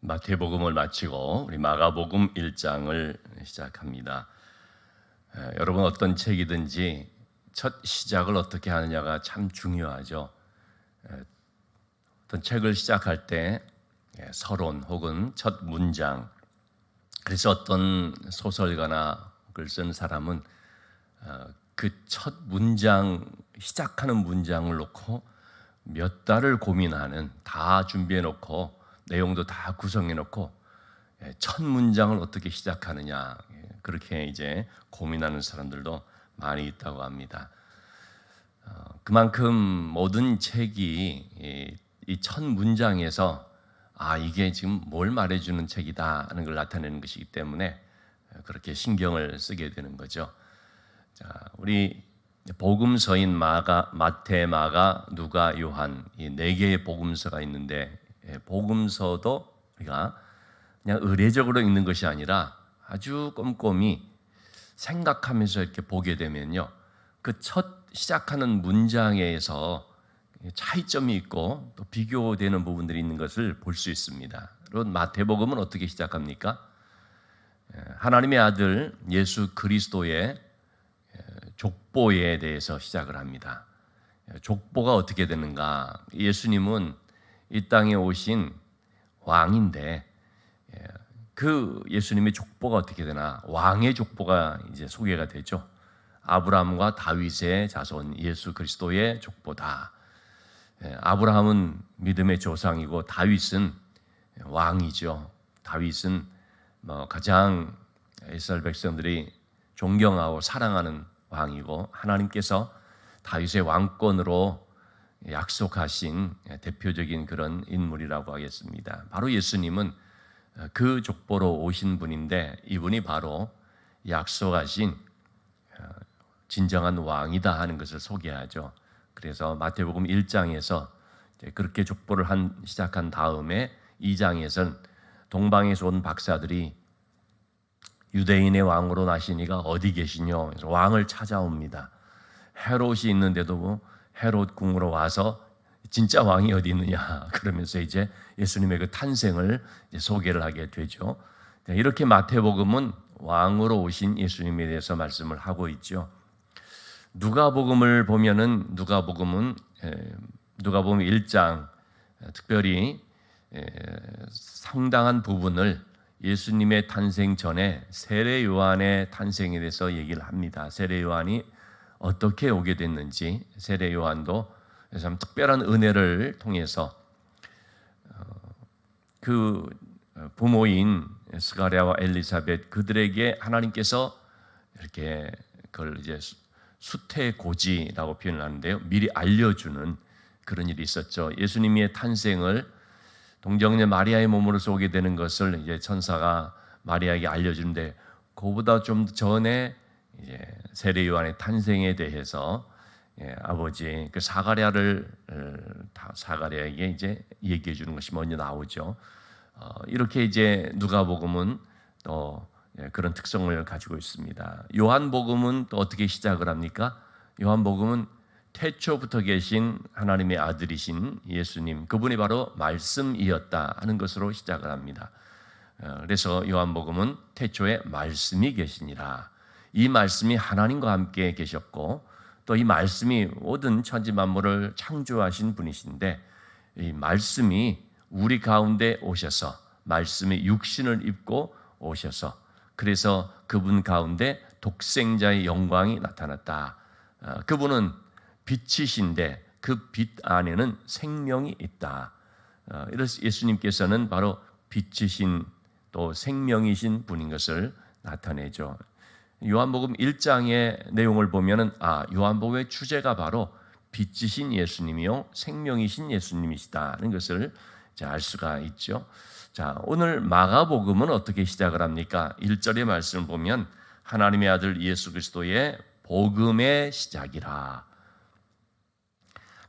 마태복음을 마치고 우리 마가복음 1장을 시작합니다. 여러분 어떤 책이든지 첫 시작을 어떻게 하느냐가 참 중요하죠. 어떤 책을 시작할 때 서론 혹은 첫 문장, 그래서 어떤 소설가나 글 쓴 사람은 그 첫 문장, 시작하는 문장을 놓고 몇 달을 고민하는, 다 준비해 놓고 내용도 다 구성해 놓고 첫 문장을 어떻게 시작하느냐, 그렇게 이제 고민하는 사람들도 많이 있다고 합니다. 그만큼 모든 책이 이 첫 문장에서 이게 지금 뭘 말해주는 책이다 하는 걸 나타내는 것이기 때문에 그렇게 신경을 쓰게 되는 거죠. 자, 우리 복음서인 마태, 마가, 누가, 요한, 이 네 개의 복음서가 있는데, 복음서도 우리가 그냥 의례적으로 읽는 것이 아니라 아주 꼼꼼히 생각하면서 이렇게 보게 되면요, 그 첫 시작하는 문장에서 차이점이 있고 또 비교되는 부분들이 있는 것을 볼 수 있습니다. 그럼 마태복음은 어떻게 시작합니까? 하나님의 아들 예수 그리스도의 족보에 대해서 시작을 합니다. 족보가 어떻게 되는가? 예수님은 이 땅에 오신 왕인데 그 예수님의 족보가 어떻게 되나? 왕의 족보가 이제 소개가 되죠. 아브라함과 다윗의 자손 예수 그리스도의 족보다. 아브라함은 믿음의 조상이고 다윗은 왕이죠. 다윗은 가장 이스라엘 백성들이 존경하고 사랑하는 왕이고, 하나님께서 다윗의 왕권으로 약속하신 대표적인 그런 인물이라고 하겠습니다. 바로 예수님은 그 족보로 오신 분인데, 이분이 바로 약속하신 진정한 왕이다 하는 것을 소개하죠. 그래서 마태복음 1장에서 그렇게 족보를 시작한 다음에 2장에서는 동방에서 온 박사들이 유대인의 왕으로 나신 이가 어디 계시뇨? 그래서 왕을 찾아옵니다. 헤롯이 있는데도 헤롯 궁으로 와서 진짜 왕이 어디 있느냐, 그러면서 이제 예수님의 그 탄생을 소개를 하게 되죠. 이렇게 마태복음은 왕으로 오신 예수님에 대해서 말씀을 하고 있죠. 누가복음을 보면은 누가복음 1장 특별히 상당한 부분을 예수님의 탄생 전에 세례 요한의 탄생에 대해서 얘기를 합니다. 세례 요한이 어떻게 오게 됐는지, 세례 요한도 참 특별한 은혜를 통해서 그 부모인 스가랴와 엘리사벳, 그들에게 하나님께서 이렇게 그걸 이제 수태고지라고 표현을 하는데요, 미리 알려주는 그런 일이 있었죠. 예수님의 탄생을 동정녀 마리아의 몸으로서 오게 되는 것을 이제 천사가 마리아에게 알려주는데, 그보다 좀 전에 이제 세례 요한의 탄생에 대해서 아버지 그 사가랴에게 이제 얘기해 주는 것이 먼저 나오죠. 이렇게 이제 누가복음은 또 그런 특성을 가지고 있습니다. 요한복음은 또 어떻게 시작을 합니까? 요한복음은 태초부터 계신 하나님의 아들이신 예수님, 그분이 바로 말씀이었다 하는 것으로 시작을 합니다. 그래서 요한복음은 태초에 말씀이 계시니라, 이 말씀이 하나님과 함께 계셨고 또 이 말씀이 모든 천지 만물을 창조하신 분이신데, 이 말씀이 우리 가운데 오셔서 말씀의 육신을 입고 오셔서, 그래서 그분 가운데 독생자의 영광이 나타났다. 그분은 빛이신데 그 빛 안에는 생명이 있다. 이래서 예수님께서는 바로 빛이신 또 생명이신 분인 것을 나타내죠. 요한복음 1장의 내용을 보면은 요한복음의 주제가 바로 빛이신 예수님이요 생명이신 예수님이시다는 것을 알 수가 있죠. 자, 오늘 마가복음은 어떻게 시작을 합니까? 1절의 말씀을 보면 하나님의 아들 예수 그리스도의 복음의 시작이라.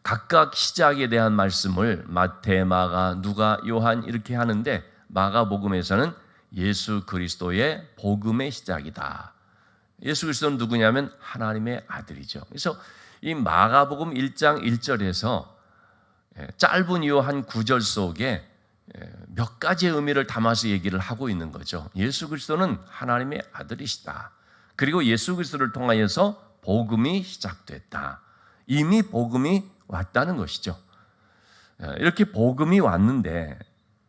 각각 시작에 대한 말씀을 마태, 마가, 누가, 요한 이렇게 하는데, 마가복음에서는 예수 그리스도의 복음의 시작이다. 예수 그리스도는 누구냐면 하나님의 아들이죠. 그래서 이 마가복음 1장 1절에서 짧은 요 한 구절 속에 몇 가지의 의미를 담아서 얘기를 하고 있는 거죠. 예수 그리스도는 하나님의 아들이시다. 그리고 예수 그리스도를 통하여서 복음이 시작됐다. 이미 복음이 왔다는 것이죠. 이렇게 복음이 왔는데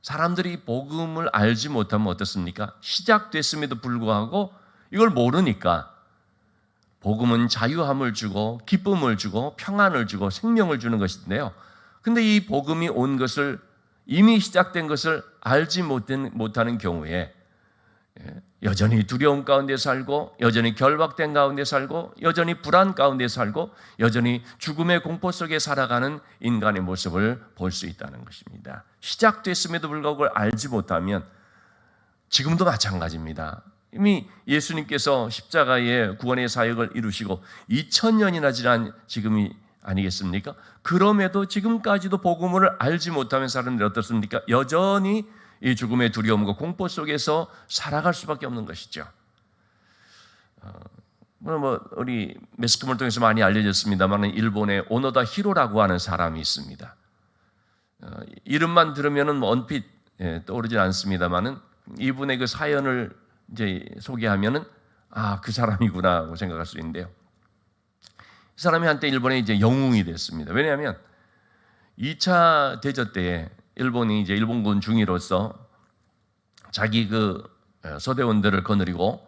사람들이 복음을 알지 못하면 어떻습니까? 시작됐음에도 불구하고 이걸 모르니까 복음은 자유함을 주고 기쁨을 주고 평안을 주고 생명을 주는 것인데요. 근데 이 복음이 온 것을 이미 시작된 것을 알지 못하는 경우에 여전히 두려움 가운데 살고 여전히 결박된 가운데 살고 여전히 불안 가운데 살고 여전히 죽음의 공포 속에 살아가는 인간의 모습을 볼 수 있다는 것입니다. 시작됐음에도 불구하고 그걸 알지 못하면 지금도 마찬가지입니다. 이미 예수님께서 십자가의 구원의 사역을 이루시고 2000년이나 지난 지금이 아니겠습니까? 그럼에도 지금까지도 복음을 알지 못하면 사람들이 어떻습니까? 여전히 이 죽음의 두려움과 공포 속에서 살아갈 수밖에 없는 것이죠. 우리 매스컴을 통해서 많이 알려졌습니다만 일본의 오노다 히로라고 하는 사람이 있습니다. 이름만 들으면은 얼핏 떠오르지 않습니다만은 이분의 그 사연을 이제 소개하면은 그 사람이구나 하고 생각할 수 있는데요. 이 사람이 한때 일본의 이제 영웅이 됐습니다. 왜냐하면 2차 대전 때에 일본이 이제 일본군 중위로서 자기 그 서대원들을 거느리고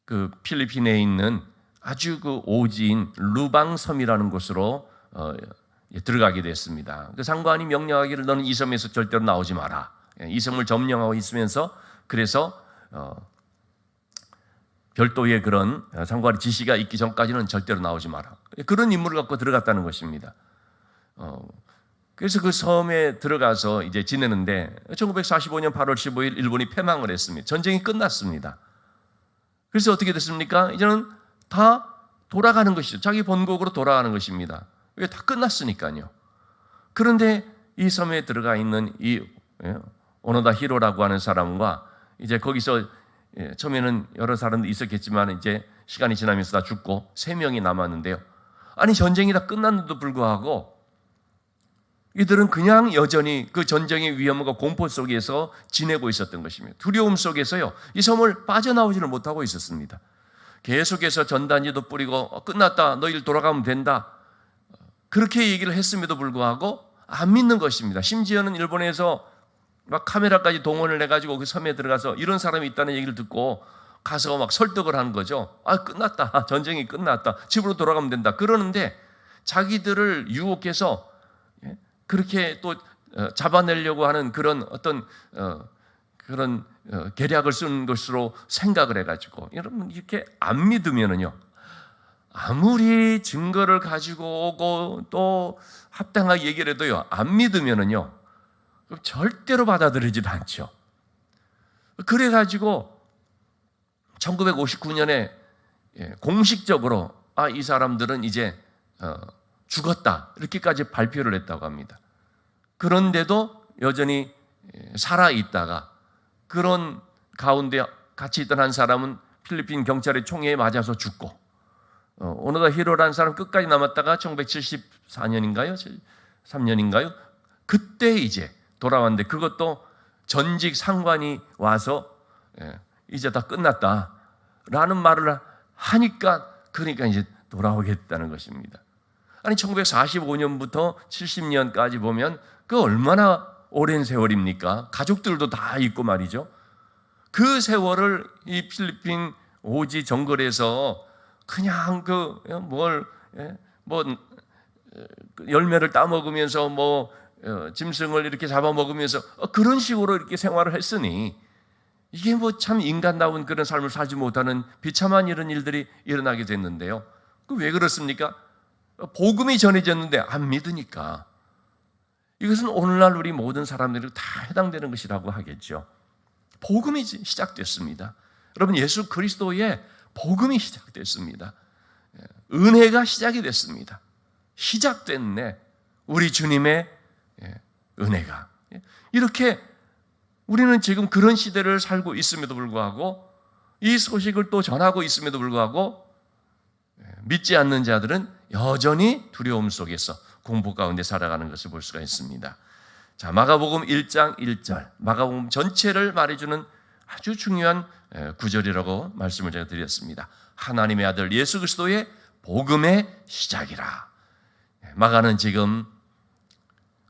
그 필리핀에 있는 아주 그 오지인 루방섬이라는 곳으로 들어가게 됐습니다. 그 상관이 명령하기를 너는 이 섬에서 절대로 나오지 마라. 이 섬을 점령하고 있으면서 그래서 별도의 그런 상관의 지시가 있기 전까지는 절대로 나오지 마라. 그런 임무를 갖고 들어갔다는 것입니다. 그래서 그 섬에 들어가서 이제 지내는데 1945년 8월 15일 일본이 패망을 했습니다. 전쟁이 끝났습니다. 그래서 어떻게 됐습니까? 이제는 다 돌아가는 것이죠. 자기 본국으로 돌아가는 것입니다. 이게 다 끝났으니까요. 그런데 이 섬에 들어가 있는 이 오노다 히로라고 하는 사람과 이제 거기서 처음에는 여러 사람들이 있었겠지만 이제 시간이 지나면서 다 죽고 3명이 남았는데요. 아니 전쟁이 다 끝났는데도 불구하고 이들은 그냥 여전히 그 전쟁의 위험과 공포 속에서 지내고 있었던 것입니다. 두려움 속에서요, 이 섬을 빠져나오지를 못하고 있었습니다. 계속해서 전단지도 뿌리고 끝났다, 너희들 돌아가면 된다, 그렇게 얘기를 했음에도 불구하고 안 믿는 것입니다. 심지어는 일본에서 막 카메라까지 동원을 해가지고 그 섬에 들어가서 이런 사람이 있다는 얘기를 듣고 가서 막 설득을 하는 거죠. 끝났다, 전쟁이 끝났다, 집으로 돌아가면 된다. 그러는데 자기들을 유혹해서 그렇게 또 잡아내려고 하는 그런 어떤 그런 계략을 쓴 것으로 생각을 해가지고, 여러분 이렇게 안 믿으면은요, 아무리 증거를 가지고 오고 또 합당하게 얘기를 해도요, 안 믿으면은요 절대로 받아들이질 않죠. 그래가지고 1959년에 공식적으로 이 사람들은 이제 죽었다, 이렇게까지 발표를 했다고 합니다. 그런데도 여전히 살아있다가 그런 가운데 같이 있던 한 사람은 필리핀 경찰의 총에 맞아서 죽고, 오노다 히로라는 사람 끝까지 남았다가 1974년인가요? 3년인가요? 그때 이제 돌아왔는데, 그것도 전직 상관이 와서 이제 다 끝났다라는 말을 하니까, 그러니까 이제 돌아오겠다는 것입니다. 아니 1945년부터 70년까지 보면 그 얼마나 오랜 세월입니까? 가족들도 다 있고 말이죠. 그 세월을 이 필리핀 오지 정글에서 그냥 열매를 따먹으면서 짐승을 이렇게 잡아먹으면서 그런 식으로 이렇게 생활을 했으니, 이게 참 인간다운 그런 삶을 살지 못하는 비참한 이런 일들이 일어나게 됐는데요. 왜 그렇습니까? 복음이 전해졌는데 안 믿으니까. 이것은 오늘날 우리 모든 사람들이 다 해당되는 것이라고 하겠죠. 복음이 시작됐습니다. 여러분, 예수 그리스도의 복음이 시작됐습니다. 은혜가 시작이 됐습니다. 시작됐네, 우리 주님의 은혜가. 이렇게 우리는 지금 그런 시대를 살고 있음에도 불구하고, 이 소식을 또 전하고 있음에도 불구하고 믿지 않는 자들은 여전히 두려움 속에서 공포 가운데 살아가는 것을 볼 수가 있습니다. 자, 마가복음 1장 1절, 마가복음 전체를 말해주는 아주 중요한 구절이라고 말씀을 제가 드렸습니다. 하나님의 아들 예수 그리스도의 복음의 시작이라. 마가는 지금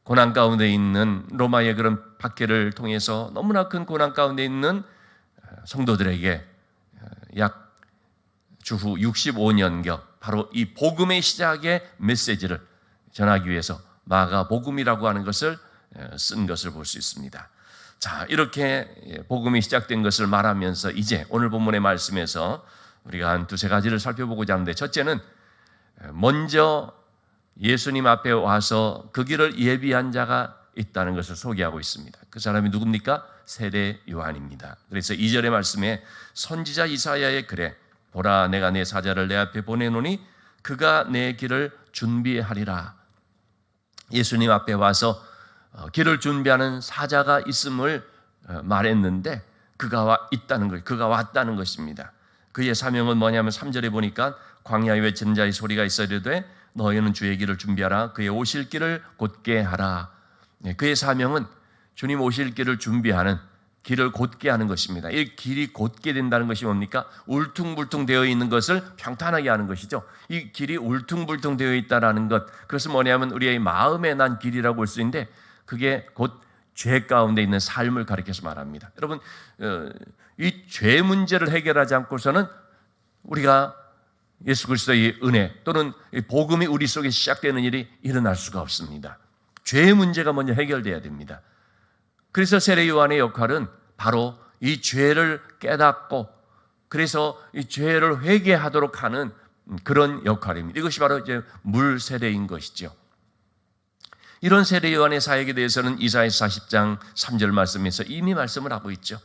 고난 가운데 있는 로마의 그런 박해를 통해서 너무나 큰 고난 가운데 있는 성도들에게 약 주후 65년경 바로 이 복음의 시작의 메시지를 전하기 위해서 마가복음이라고 하는 것을 쓴 것을 볼 수 있습니다. 자, 이렇게 복음이 시작된 것을 말하면서 이제 오늘 본문의 말씀에서 우리가 한 두세 가지를 살펴보고자 하는데, 첫째는 먼저 예수님 앞에 와서 그 길을 예비한 자가 있다는 것을 소개하고 있습니다. 그 사람이 누굽니까? 세례 요한입니다. 그래서 2절의 말씀에 선지자 이사야의 글에 보라 내가 내 사자를 내 앞에 보내노니 그가 내 길을 준비하리라. 예수님 앞에 와서 길을 준비하는 사자가 있음을 말했는데 그가 있다는 것, 그가 왔다는 것입니다. 그의 사명은 뭐냐면 3절에 보니까 광야에 외치는 자의 소리가 있어 이르되 너희는 주의 길을 준비하라. 그의 오실 길을 곧게 하라. 그의 사명은 주님 오실 길을 준비하는, 길을 곧게 하는 것입니다. 이 길이 곧게 된다는 것이 뭡니까? 울퉁불퉁 되어 있는 것을 평탄하게 하는 것이죠. 이 길이 울퉁불퉁 되어 있다는 것, 그것은 뭐냐면 우리의 마음에 난 길이라고 볼 수 있는데 그게 곧 죄 가운데 있는 삶을 가리켜서 말합니다. 여러분, 이 죄 문제를 해결하지 않고서는 우리가 예수 그리스도의 은혜 또는 복음이 우리 속에 시작되는 일이 일어날 수가 없습니다. 죄의 문제가 먼저 해결돼야 됩니다. 그래서 세례 요한의 역할은 바로 이 죄를 깨닫고 그래서 이 죄를 회개하도록 하는 그런 역할입니다. 이것이 바로 이제 물 세례인 것이죠. 이런 세례 요한의 사역에 대해서는 이사야서 40장 3절 말씀에서 이미 말씀을 하고 있죠.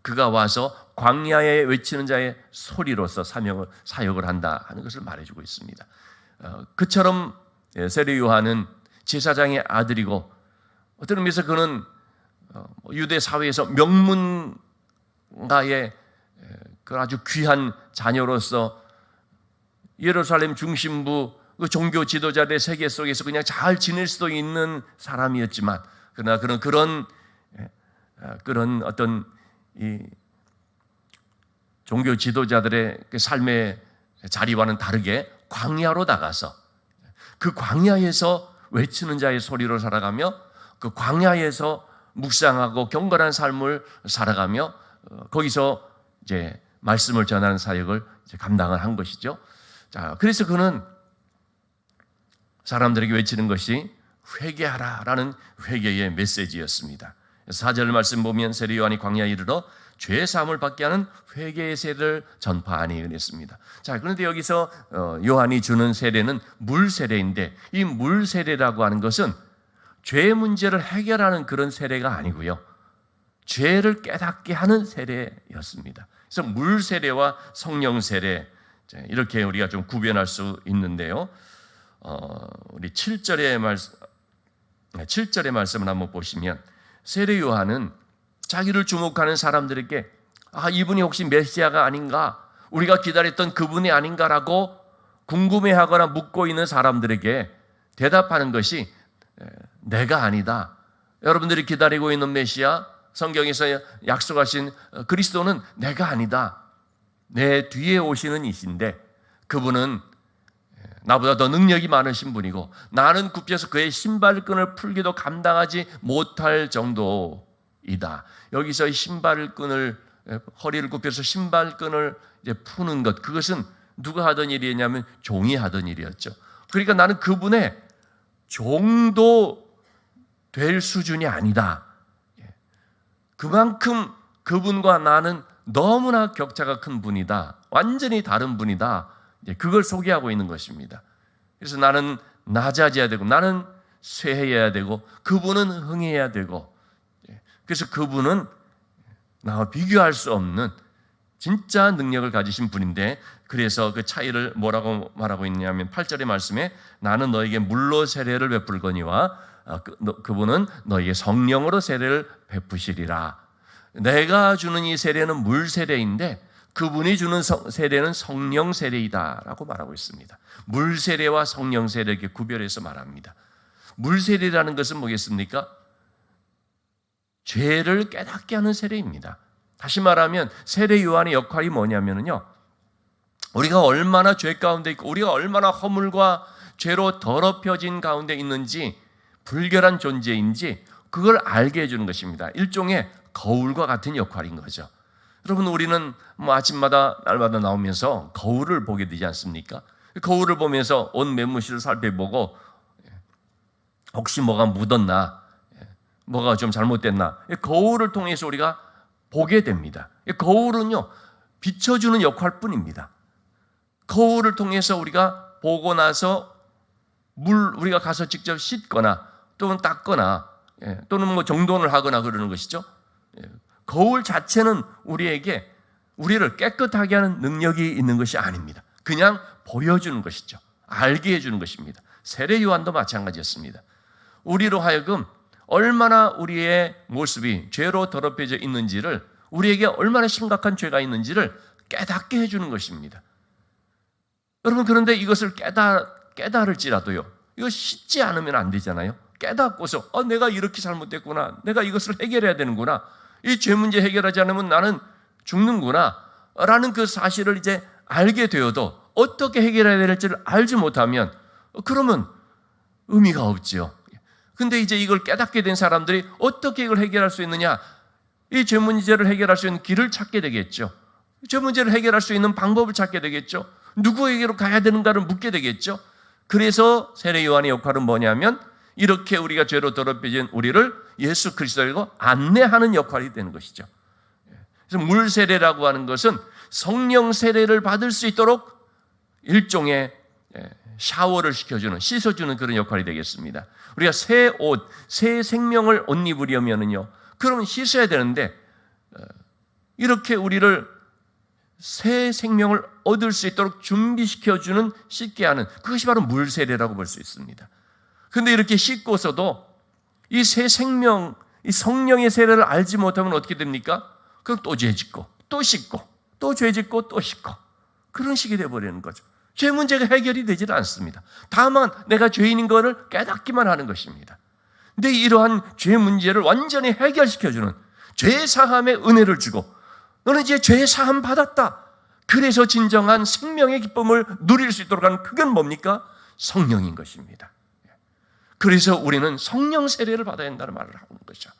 그가 와서 광야에 외치는 자의 소리로서 사역을 한다 하는 것을 말해주고 있습니다. 그처럼 세례 요한은 제사장의 아들이고 어떤 의미에서 그는 유대 사회에서 명문가의 그 아주 귀한 자녀로서 예루살렘 중심부 그 종교 지도자들의 세계 속에서 그냥 잘 지낼 수도 있는 사람이었지만, 그러나 그런 어떤 이 종교 지도자들의 그 삶의 자리와는 다르게 광야로 나가서 그 광야에서 외치는 자의 소리로 살아가며 그 광야에서 묵상하고 경건한 삶을 살아가며 거기서 이제 말씀을 전하는 사역을 이제 감당을 한 것이죠. 자, 그래서 그는 사람들에게 외치는 것이 회개하라라는 회개의 메시지였습니다. 4절 말씀 보면 세례 요한이 광야에 이르러 죄 사함을 받게 하는 회개의 세례를 전파하니 그랬습니다. 자, 그런데 여기서 요한이 주는 세례는 물 세례인데 이 물 세례라고 하는 것은 죄의 문제를 해결하는 그런 세례가 아니고요, 죄를 깨닫게 하는 세례였습니다. 그래서 물 세례와 성령 세례 이렇게 우리가 좀 구별할 수 있는데요. 우리 7절의 말씀을 한번 보시면 세례 요한은 자기를 주목하는 사람들에게 이분이 혹시 메시아가 아닌가, 우리가 기다렸던 그분이 아닌가라고 궁금해하거나 묻고 있는 사람들에게 대답하는 것이 내가 아니다. 여러분들이 기다리고 있는 메시아, 성경에서 약속하신 그리스도는 내가 아니다. 내 뒤에 오시는 이신데 그분은 나보다 더 능력이 많으신 분이고 나는 굽혀서 그의 신발끈을 풀기도 감당하지 못할 정도이다. 여기서 신발끈을, 허리를 굽혀서 신발끈을 이제 푸는 것, 그것은 누가 하던 일이냐면 종이 하던 일이었죠. 그러니까 나는 그분의 종도 될 수준이 아니다. 그만큼 그분과 나는 너무나 격차가 큰 분이다. 완전히 다른 분이다. 그걸 소개하고 있는 것입니다. 그래서 나는 낮아져야 되고 나는 쇠해야 되고 그분은 흥해야 되고, 그래서 그분은 나와 비교할 수 없는 진짜 능력을 가지신 분인데, 그래서 그 차이를 뭐라고 말하고 있냐면 8절의 말씀에 나는 너에게 물로 세례를 베풀거니와 그분은 너에게 성령으로 세례를 베푸시리라. 내가 주는 이 세례는 물 세례인데 그분이 주는 세례는 성령 세례이다라고 말하고 있습니다. 물 세례와 성령 세례 이렇게 구별해서 말합니다. 물 세례라는 것은 뭐겠습니까? 죄를 깨닫게 하는 세례입니다. 다시 말하면 세례 요한의 역할이 뭐냐면요, 우리가 얼마나 죄 가운데 있고 우리가 얼마나 허물과 죄로 더럽혀진 가운데 있는지, 불결한 존재인지 그걸 알게 해주는 것입니다. 일종의 거울과 같은 역할인 거죠. 여러분, 우리는 아침마다 날마다 나오면서 거울을 보게 되지 않습니까? 거울을 보면서 옷 매무실을 살펴보고 혹시 뭐가 묻었나, 뭐가 좀 잘못됐나, 거울을 통해서 우리가 보게 됩니다. 거울은요, 비춰주는 역할뿐입니다. 거울을 통해서 우리가 보고 나서 우리가 가서 직접 씻거나 또는 닦거나 또는 뭐 정돈을 하거나 그러는 것이죠. 거울 자체는 우리를 깨끗하게 하는 능력이 있는 것이 아닙니다. 그냥 보여주는 것이죠. 알게 해주는 것입니다. 세례 요한도 마찬가지였습니다. 우리로 하여금 얼마나 우리의 모습이 죄로 더럽혀져 있는지를, 우리에게 얼마나 심각한 죄가 있는지를 깨닫게 해주는 것입니다. 여러분, 그런데 이것을 깨달을지라도요, 이거 씻지 않으면 안 되잖아요. 깨닫고서 내가 이렇게 잘못됐구나, 내가 이것을 해결해야 되는구나, 이 죄 문제 해결하지 않으면 나는 죽는구나 라는 그 사실을 이제 알게 되어도 어떻게 해결해야 될지를 알지 못하면 그러면 의미가 없지요. 근데 이제 이걸 깨닫게 된 사람들이 어떻게 이걸 해결할 수 있느냐, 이 죄 문제를 해결할 수 있는 길을 찾게 되겠죠. 죄 문제를 해결할 수 있는 방법을 찾게 되겠죠. 누구에게로 가야 되는가를 묻게 되겠죠. 그래서 세례 요한의 역할은 뭐냐면, 이렇게 우리가 죄로 더럽혀진 우리를 예수 그리스도에게 안내하는 역할이 되는 것이죠. 그래서 물 세례라고 하는 것은 성령 세례를 받을 수 있도록 일종의 샤워를 시켜주는, 씻어주는 그런 역할이 되겠습니다. 우리가 새 옷, 새 생명을 옷 입으려면요, 그러면 씻어야 되는데, 이렇게 우리를 새 생명을 얻을 수 있도록 준비시켜주는, 씻게 하는, 그것이 바로 물 세례라고 볼 수 있습니다. 그런데 이렇게 씻고서도 이 새 생명, 이 성령의 세례를 알지 못하면 어떻게 됩니까? 그럼 또 죄 짓고, 또 씻고, 또 죄 짓고, 또 씻고, 그런 식이 되어버리는 거죠. 죄 문제가 해결이 되질 않습니다. 다만 내가 죄인인 것을 깨닫기만 하는 것입니다. 근데 이러한 죄 문제를 완전히 해결시켜주는, 죄 사함의 은혜를 주고, 너는 이제 죄 사함 받았다, 그래서 진정한 생명의 기쁨을 누릴 수 있도록 하는, 그건 뭡니까? 성령인 것입니다. 그래서 우리는 성령 세례를 받아야 한다는 말을 하는 거죠.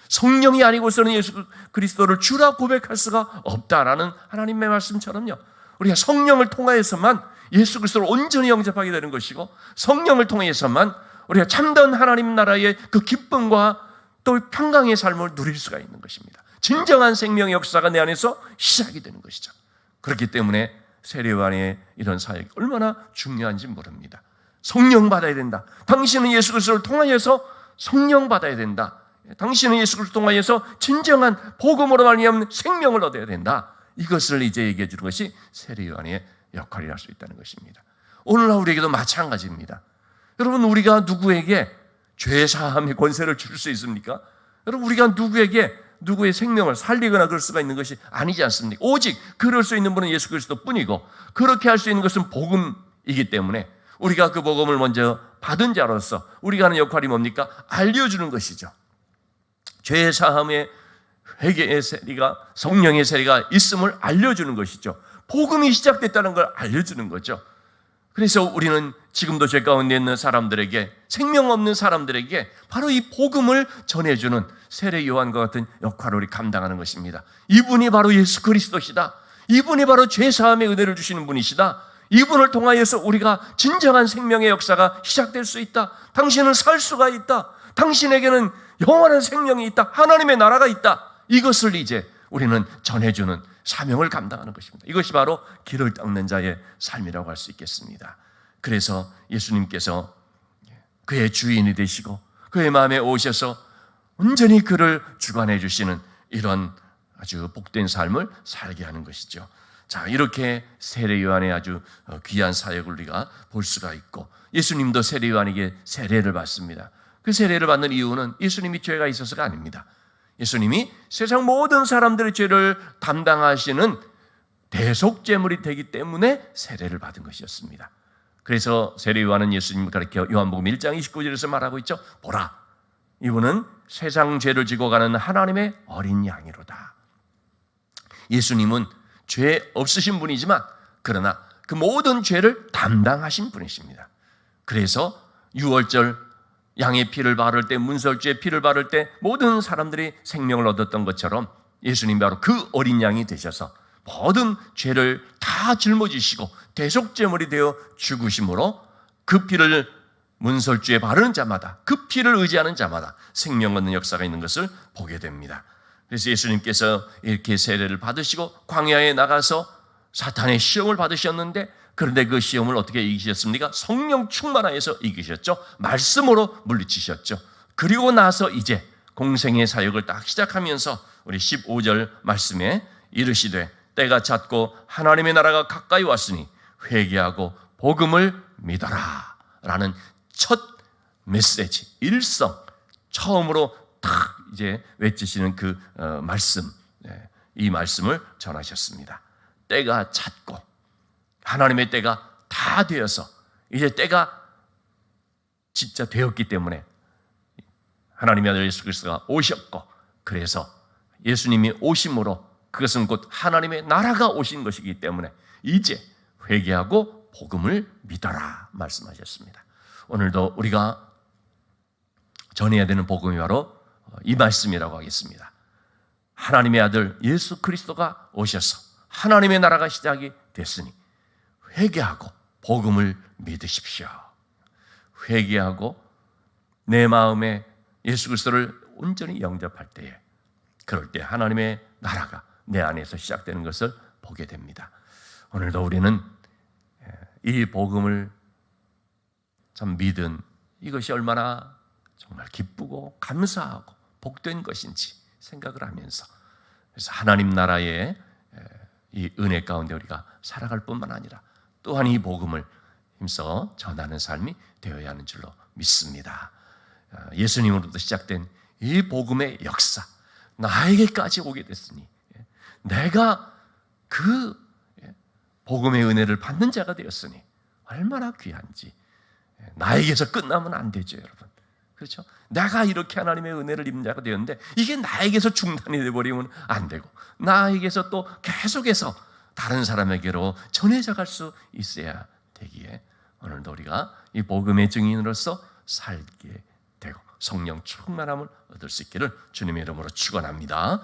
성령이 아니고서는 예수 그리스도를 주라 고백할 수가 없다라는 하나님의 말씀처럼요, 우리가 성령을 통하여서만 예수 그리스도를 온전히 영접하게 되는 것이고, 성령을 통해서만 우리가 참된 하나님 나라의 그 기쁨과 또 평강의 삶을 누릴 수가 있는 것입니다. 진정한 생명의 역사가 내 안에서 시작이 되는 것이죠. 그렇기 때문에 세례 요한의 이런 사역이 얼마나 중요한지 모릅니다. 성령 받아야 된다. 당신은 예수 그리스도를 통하여서 성령 받아야 된다. 당신은 예수 그리스도를 통하여서 진정한 복음으로 말미암은 생명을 얻어야 된다. 이것을 이제 얘기해 주는 것이 세례 요한의 역할이라 할 수 있다는 것입니다. 오늘날 우리에게도 마찬가지입니다. 여러분, 우리가 누구에게 죄 사함의 권세를 줄 수 있습니까? 여러분, 우리가 누구의 생명을 살리거나 그럴 수가 있는 것이 아니지 않습니까? 오직 그럴 수 있는 분은 예수 그리스도뿐이고, 그렇게 할 수 있는 것은 복음이기 때문에 우리가 그 복음을 먼저 받은 자로서 우리가 하는 역할이 뭡니까? 알려주는 것이죠. 죄 사함의 회개의 세례가, 성령의 세례가 있음을 알려주는 것이죠. 복음이 시작됐다는 걸 알려주는 거죠. 그래서 우리는 지금도 죄 가운데 있는 사람들에게, 생명 없는 사람들에게 바로 이 복음을 전해주는 세례 요한과 같은 역할을 우리 감당하는 것입니다. 이분이 바로 예수 그리스도시다. 이분이 바로 죄 사함의 은혜를 주시는 분이시다. 이분을 통하여서 우리가 진정한 생명의 역사가 시작될 수 있다. 당신은 살 수가 있다. 당신에게는 영원한 생명이 있다. 하나님의 나라가 있다. 이것을 이제 우리는 전해주는 사명을 감당하는 것입니다. 이것이 바로 길을 닦는 자의 삶이라고 할 수 있겠습니다. 그래서 예수님께서 그의 주인이 되시고 그의 마음에 오셔서 온전히 그를 주관해 주시는 이런 아주 복된 삶을 살게 하는 것이죠. 자, 이렇게 세례 요한의 아주 귀한 사역을 우리가 볼 수가 있고, 예수님도 세례 요한에게 세례를 받습니다. 그 세례를 받는 이유는 예수님이 죄가 있어서가 아닙니다. 예수님이 세상 모든 사람들의 죄를 담당하시는 대속제물이 되기 때문에 세례를 받은 것이었습니다. 그래서 세례 요한은 예수님을 가리켜 요한복음 1장 29절에서 말하고 있죠. 보라, 이분은 세상 죄를 지고 가는 하나님의 어린 양이로다. 예수님은 죄 없으신 분이지만 그러나 그 모든 죄를 담당하신 분이십니다. 그래서 유월절 양의 피를 바를 때, 문설주의 피를 바를 때 모든 사람들이 생명을 얻었던 것처럼 예수님 바로 그 어린 양이 되셔서 모든 죄를 다 짊어지시고 대속제물이 되어 죽으심으로 그 피를 문설주에 바르는 자마다, 그 피를 의지하는 자마다 생명 얻는 역사가 있는 것을 보게 됩니다. 그래서 예수님께서 이렇게 세례를 받으시고 광야에 나가서 사탄의 시험을 받으셨는데, 그런데 그 시험을 어떻게 이기셨습니까? 성령 충만하여서 이기셨죠. 말씀으로 물리치셨죠. 그리고 나서 이제 공생의 사역을 딱 시작하면서 우리 15절 말씀에 이르시되 때가 찼고 하나님의 나라가 가까이 왔으니 회개하고 복음을 믿어라 라는 첫 메시지, 일성, 처음으로 탁 이제 외치시는 그 말씀, 이 말씀을 전하셨습니다. 때가 찼고 하나님의 때가 다 되어서 이제 때가 진짜 되었기 때문에 하나님의 아들 예수 그리스도가 오셨고, 그래서 예수님이 오심으로 그것은 곧 하나님의 나라가 오신 것이기 때문에 이제 회개하고 복음을 믿어라 말씀하셨습니다. 오늘도 우리가 전해야 되는 복음이 바로 이 말씀이라고 하겠습니다. 하나님의 아들 예수 그리스도가 오셔서 하나님의 나라가 시작이 됐으니 회개하고 복음을 믿으십시오. 회개하고 내 마음에 예수 그리스도를 온전히 영접할 때에, 그럴 때 하나님의 나라가 내 안에서 시작되는 것을 보게 됩니다. 오늘도 우리는 이 복음을 참 믿은 이것이 얼마나 정말 기쁘고 감사하고 복된 것인지 생각을 하면서, 그래서 하나님 나라의 이 은혜 가운데 우리가 살아갈 뿐만 아니라 또한 이 복음을 힘써 전하는 삶이 되어야 하는 줄로 믿습니다. 예수님으로부터 시작된 이 복음의 역사, 나에게까지 오게 됐으니 내가 그 복음의 은혜를 받는 자가 되었으니 얼마나 귀한지. 나에게서 끝나면 안 되죠, 여러분. 그렇죠? 내가 이렇게 하나님의 은혜를 입는 자가 되었는데 이게 나에게서 중단이 되어버리면 안 되고, 나에게서 또 계속해서 다른 사람에게로 전해져 갈 수 있어야 되기에 오늘도 우리가 이 복음의 증인으로서 살게 되고 성령 충만함을 얻을 수 있기를 주님의 이름으로 축원합니다.